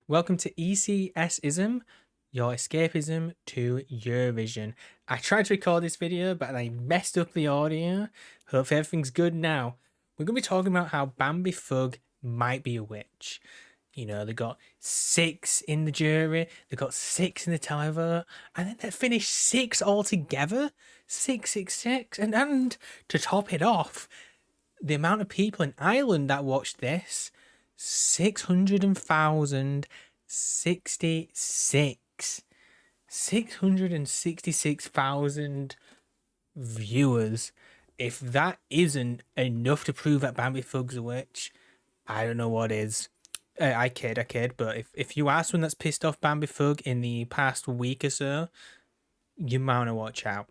Welcome to ECSism, your escapism to Eurovision. I tried to record this video, but I messed up the audio. Hopefully everything's good now. We're going to be talking about how Bambi Thug might be a witch. You know, they got 6 in the jury, they got 6 in the televote, and then they finished 6 altogether. 666. And to top it off, the amount of people in Ireland that watched this, 600,066. 666,000 viewers. If that isn't enough to prove that Bambi Thug's a witch, I don't know what is. I kid, but if you are someone that's pissed off Bambi Thug in the past week or so, you might want to watch out.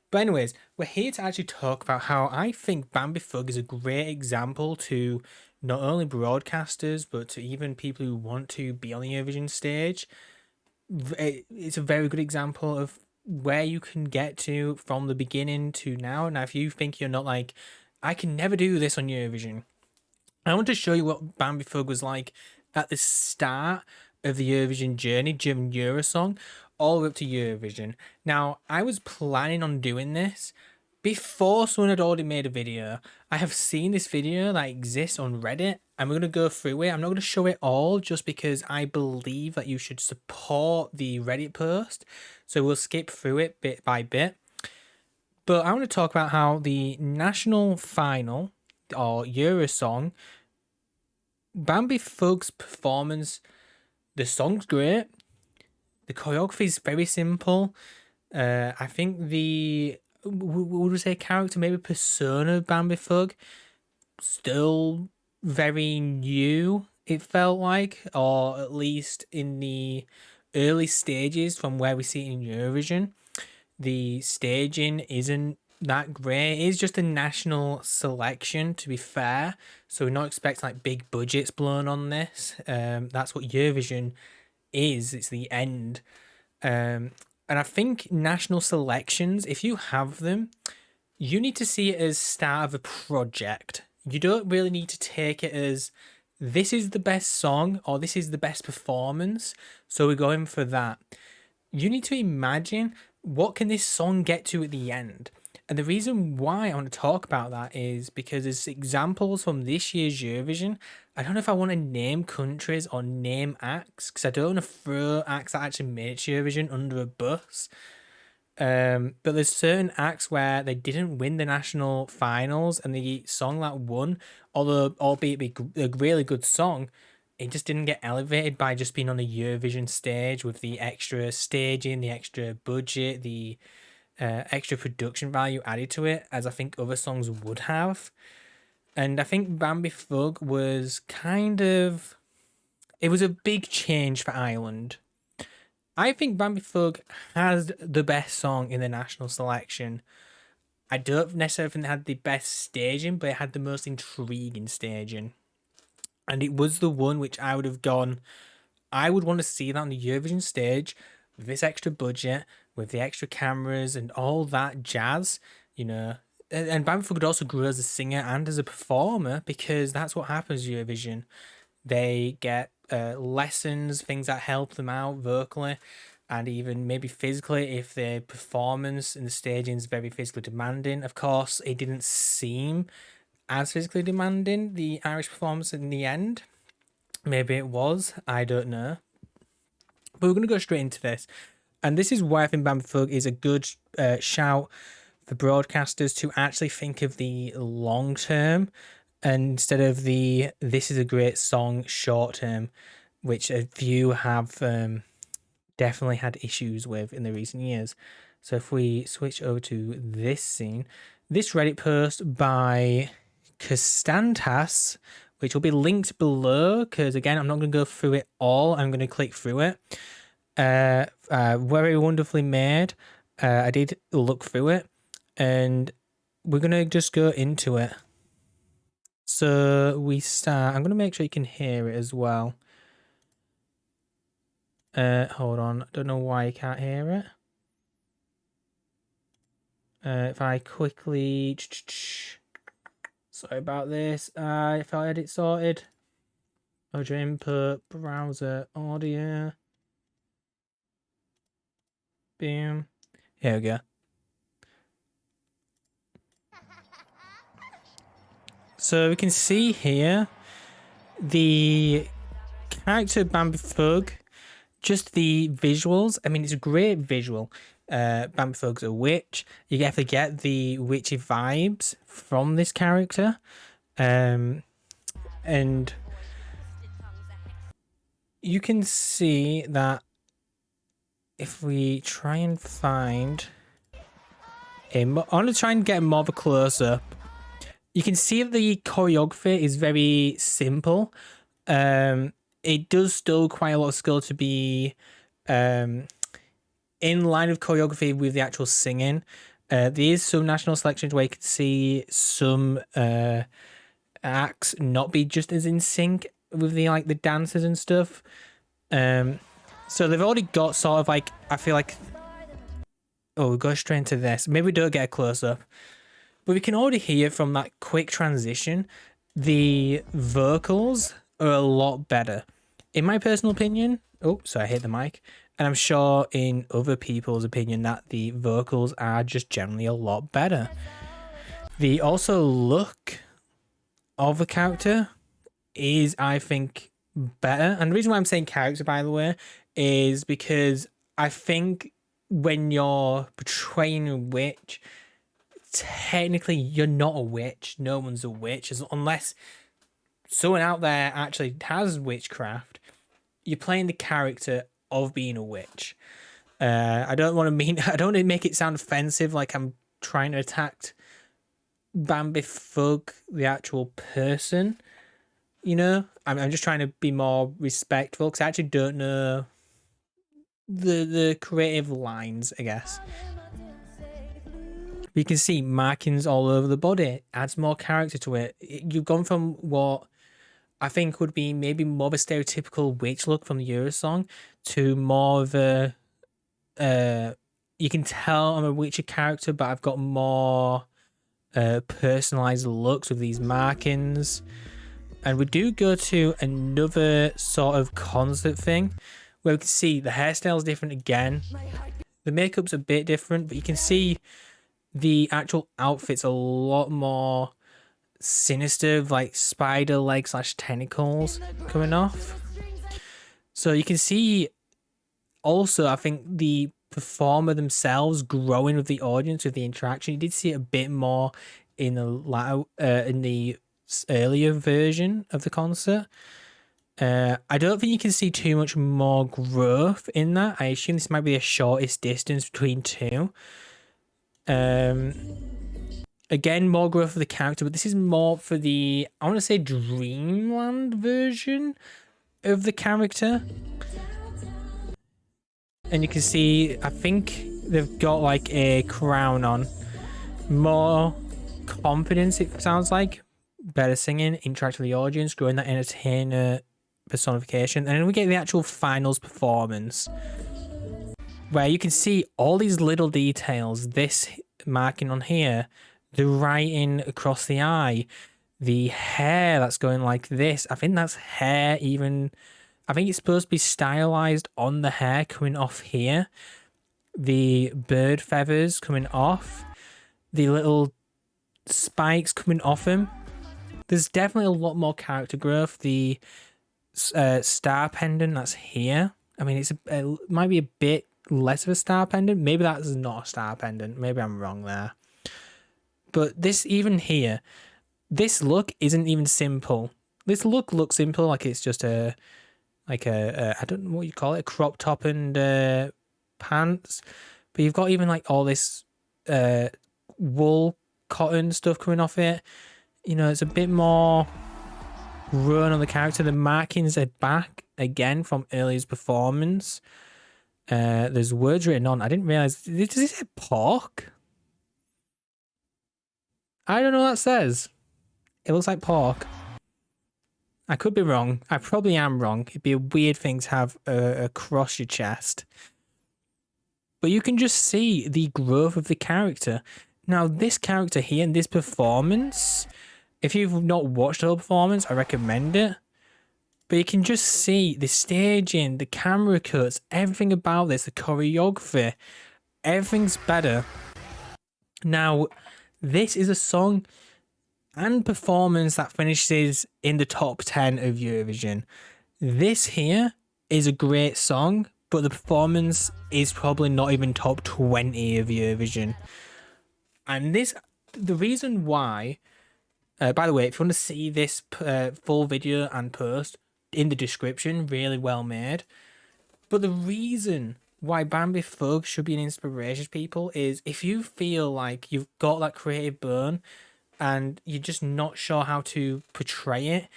But anyways, we're here to actually talk about how I think Bambi Thug is a great example to not only broadcasters, but to even people who want to be on the Eurovision stage. It's a very good example of where you can get to from the beginning to now. Now, if you think you're not like, I can never do this on Eurovision, I want to show you what Bambi Thug was like at the start of the Eurovision journey during Eurosong, all the way up to Eurovision. Now, I was planning on doing this before someone had already made a video. I have seen this video that exists on Reddit, and we're going to go through it. I'm not going to show it all just because I believe that you should support the Reddit post. So we'll skip through it bit by bit. But I want to talk about how the national final or Eurosong, Bambi Thug's performance, the song's great. The choreography is very simple. I think the, would we say character, maybe persona of Bambi Thug, still very new, it felt like, or at least in the early stages from where we see it in Eurovision. The staging isn't that great. It is just a national selection, to be fair. So we're not expecting like big budgets blown on this. That's what Eurovision is. It's the end. And I think national selections, if you have them, you need to see it as start of a project. You don't really need to take it as this is the best song or this is the best performance, so we're going for that. You need to imagine what can this song get to at the end. And the reason why I want to talk about that is because there's examples from this year's Eurovision. I don't know if I want to name countries or name acts, because I don't want to throw acts that actually made it to Eurovision under a bus. But there's certain acts where they didn't win the national finals, and the song that won, although albeit be a really good song, it just didn't get elevated by just being on a Eurovision stage with the extra staging, the extra budget, the extra production value added to it, as I think other songs would have. And I think Bambi Thug was it was a big change for Ireland. I think Bambi Thug has the best song in the national selection. I don't necessarily think it had the best staging, but it had the most intriguing staging. And it was the one which I would have gone, I would want to see that on the Eurovision stage with this extra budget, with the extra cameras and all that jazz, you know. And Bambi Thug could also grow as a singer and as a performer, because that's what happens Eurovision. They get lessons, things that help them out vocally and even maybe physically if their performance in the staging is very physically demanding. Of course, it didn't seem as physically demanding, the Irish performance in the end. Maybe it was, I don't know. But we're going to go straight into this. And this is why I think Bambi Thug is a good shout for broadcasters to actually think of the long term instead of the this is a great song short term, which a few have definitely had issues with in the recent years. So if we switch over to this scene, this Reddit post by Costantas, which will be linked below, because again, I'm not going to go through it all. I'm going to click through it. Very wonderfully made. I did look through it, and we're going to just go into it. So we start. I'm going to make sure you can hear it as well. Hold on. I don't know why you can't hear it. If I quickly... Sorry about this. If I had it sorted. Audio input, browser, audio. Boom. Here we go. So we can see here the character Bambi Thug, just the visuals. I mean, it's a great visual. Bambi Thug's a witch. You definitely get the witchy vibes from this character. And you can see that if we try and find I want to try and get more of a close-up. You can see that the choreography is very simple. It does still require a lot of skill to be in line with choreography with the actual singing. There is some national selections where you can see some acts not be just as in sync with the dancers and stuff. So they've already got sort of like, I feel like, oh, we'll go straight into this. Maybe we don't get a close-up. But we can already hear from that quick transition, the vocals are a lot better. In my personal opinion, oh, sorry, I hit the mic. And I'm sure in other people's opinion that the vocals are just generally a lot better. The also look of the character is, I think, better. And the reason why I'm saying character, by the way, is because I think when you're portraying a witch, technically you're not a witch. No one's a witch, unless someone out there actually has witchcraft. You're playing the character of being a witch. I don't want to make it sound offensive, like I'm trying to attack Bambi Thug, the actual person. You know, I'm just trying to be more respectful because I actually don't know the creative lines, I guess. You can see markings all over the body. Adds more character to it. You've gone from what I think would be maybe more of a stereotypical witch look from the Eurosong to more of a you can tell I'm a witchy character, but I've got more personalized looks with these markings. And we do go to another sort of concert thing where we can see the hairstyle is different again. The makeup's a bit different, but you can see the actual outfit's a lot more sinister, like spider legs / tentacles coming off. So you can see also, I think the performer themselves growing with the audience, with the interaction. You did see it a bit more in the earlier version of the concert. I don't think you can see too much more growth in that. I assume this might be the shortest distance between two. Again, more growth for the character, but this is more for the, I want to say, Dreamland version of the character. And you can see, I think they've got like a crown on. More confidence, it sounds like. Better singing, interact with the audience, growing that entertainer personification. And then we get the actual finals performance, where you can see all these little details. This marking on here, the writing across the eye, the hair that's going like this. I think that's hair even. I think it's supposed to be stylized on the hair coming off here. The bird feathers coming off. The little spikes coming off him. There's definitely a lot more character growth. The star pendant that's here. I mean, it might be a bit less of a star pendant. Maybe that's not a star pendant. Maybe I'm wrong there. But this, even here, this look isn't even simple. This look looks simple, like it's just I don't know what you call it, a crop top and pants. But you've got even like all this wool, cotton stuff coming off it. You know, it's a bit more grown on the character. The markings are back again from earlier performance. There's words written on. I didn't realize. Does it say pork? I don't know what that says. It looks like pork. I could be wrong. I probably am wrong. It'd be a weird thing to have across your chest. But you can just see the growth of the character. Now, this character here in this performance, if you've not watched the whole performance, I recommend it. But you can just see the staging, the camera cuts, everything about this, the choreography, everything's better. Now, this is a song and performance that finishes in the top 10 of Eurovision. This here is a great song, but the performance is probably not even top 20 of Eurovision. And the reason why, by the way, if you want to see this full video and post, in the description, really well made. But the reason why Bambi Thug should be an inspiration to people is if you feel like you've got that creative burn and you're just not sure how to portray it,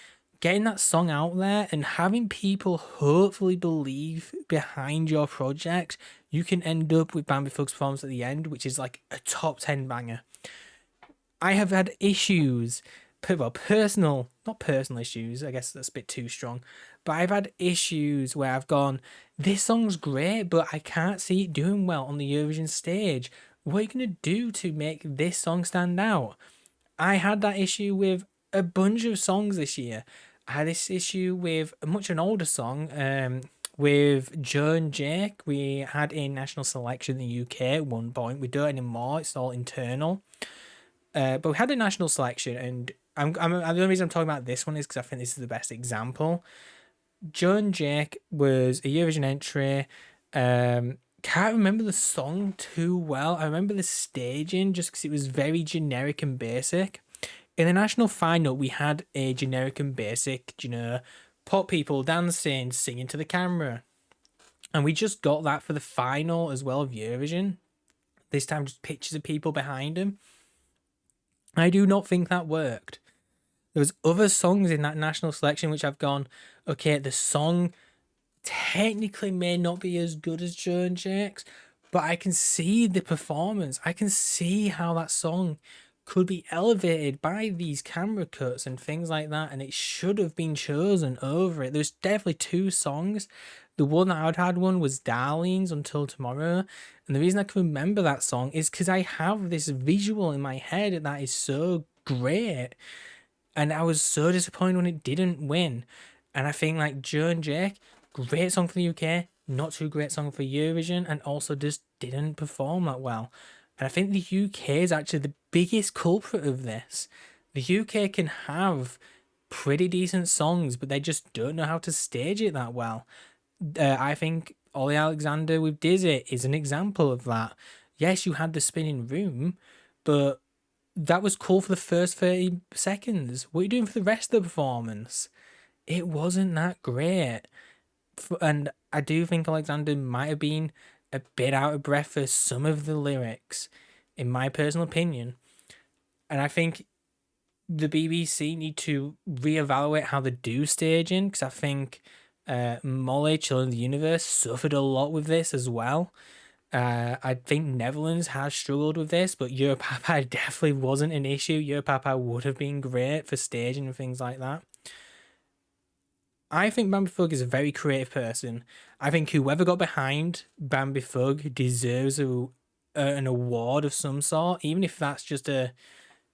getting that song out there and having people hopefully believe behind your project, you can end up with Bambi Thug's performance at the end, which is like a top 10 banger. I have had issues, not personal issues, I guess that's a bit too strong, but I've had issues where I've gone, this song's great, but I can't see it doing well on the Eurovision stage. What are you going to do to make this song stand out? I had that issue with a bunch of songs this year. I had this issue with an older song, with Joe and Jake. We had a national selection in the UK at one point. We don't anymore, it's all internal. But we had a national selection, and the only reason I'm talking about this one is because I think this is the best example. Joe and Jake was a Eurovision entry. Can't remember the song too well. I remember the staging just because it was very generic and basic. In the national final, we had a generic and basic, pop people dancing, singing to the camera. And we just got that for the final as well of Eurovision. This time, just pictures of people behind them. I do not think that worked. There was other songs in that national selection which I've gone, okay, the song technically may not be as good as Joe and Jake's, but I can see the performance. I can see how that song could be elevated by these camera cuts and things like that, and it should have been chosen over it. There's definitely two songs. The one that I'd had one was Darlene's Until Tomorrow, and the reason I can remember that song is because I have this visual in my head that is so great, and I was so disappointed when it didn't win. And I think like Joe and Jake, great song for the UK, not too great song for Eurovision, and also just didn't perform that well. And I think the UK is actually the biggest culprit of this. The UK can have pretty decent songs, but they just don't know how to stage it that well. I think Ollie Alexander with Dizzy is an example of that. Yes, you had the spinning room, but that was cool for the first 30 seconds. What are you doing for the rest of the performance? It wasn't that great. And I do think Alexander might have been a bit out of breath for some of the lyrics, in my personal opinion. And I think the BBC need to reevaluate how they do staging, because I think Molly, Children of the Universe, suffered a lot with this as well. I think Netherlands has struggled with this, but Europapa definitely wasn't an issue. Europapa would have been great for staging and things like that. I think Bambi Thug is a very creative person. I think whoever got behind Bambi Thug deserves an award of some sort, even if that's just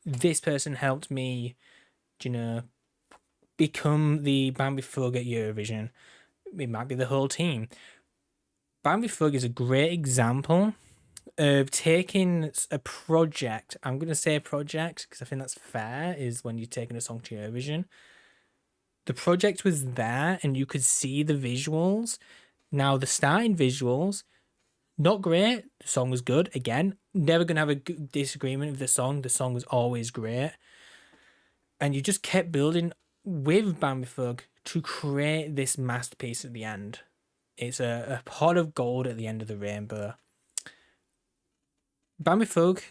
this person helped me, become the Bambi Thug at Eurovision. It might be the whole team. Bambi Thug is a great example of taking a project. I'm going to say a project because I think that's fair, is when you're taking a song to Eurovision. The project was there and you could see the visuals. Now, the starting visuals, not great. The song was good. Again, never going to have a disagreement with the song. The song was always great. And you just kept building with Bambi Thug to create this masterpiece at the end. It's a pot of gold at the end of the rainbow. Bambi Thug,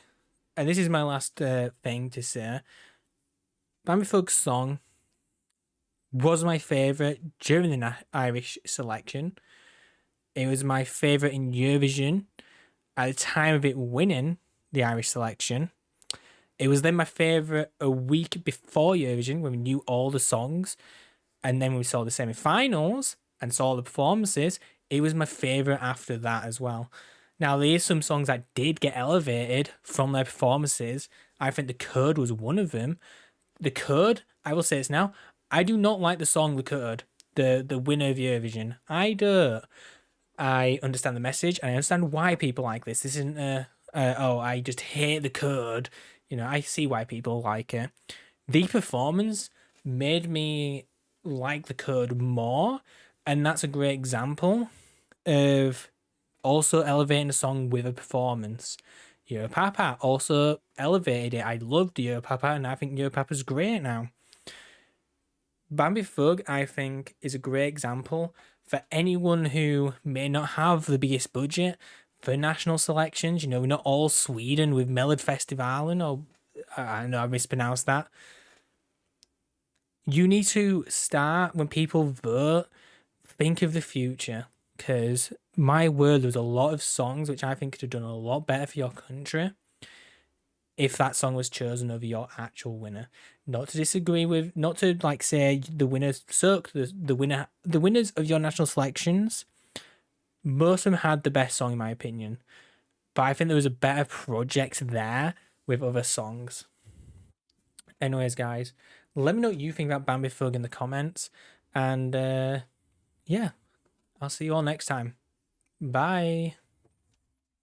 and this is my last thing to say, Bambi Thug's song was my favourite during the Irish selection. It was my favourite in Eurovision at the time of it winning the Irish selection. It was then my favourite a week before Eurovision when we knew all the songs. And then when we saw the semi-finals and saw the performances, it was my favourite after that as well. Now, there is some songs that did get elevated from their performances. I think The Code was one of them. The Code, I will say this now, I do not like the song The Code. the winner of Eurovision. I don't. I understand the message and I understand why people like this. This isn't oh, I just hate the code. You know, I see why people like it. The performance made me like the code more, and that's a great example of also elevating a song with a performance. Europapa also elevated it. I loved Europapa, and I think Europapa's great now. Bambi Thug, I think, is a great example for anyone who may not have the biggest budget for national selections. You know, not all Sweden with Melodfestivalen, or I know I mispronounced that. You need to start when people vote, think of the future. Because my word, there's a lot of songs which I think could have done a lot better for your country if that song was chosen over your actual winner. Not to disagree with, not to like say the winners suck. The winners of your national selections, most of them had the best song in my opinion, but I think there was a better project there with other songs. Anyways, guys, let me know what you think about Bambi Thug in the comments, and yeah, I'll see you all next time. Bye.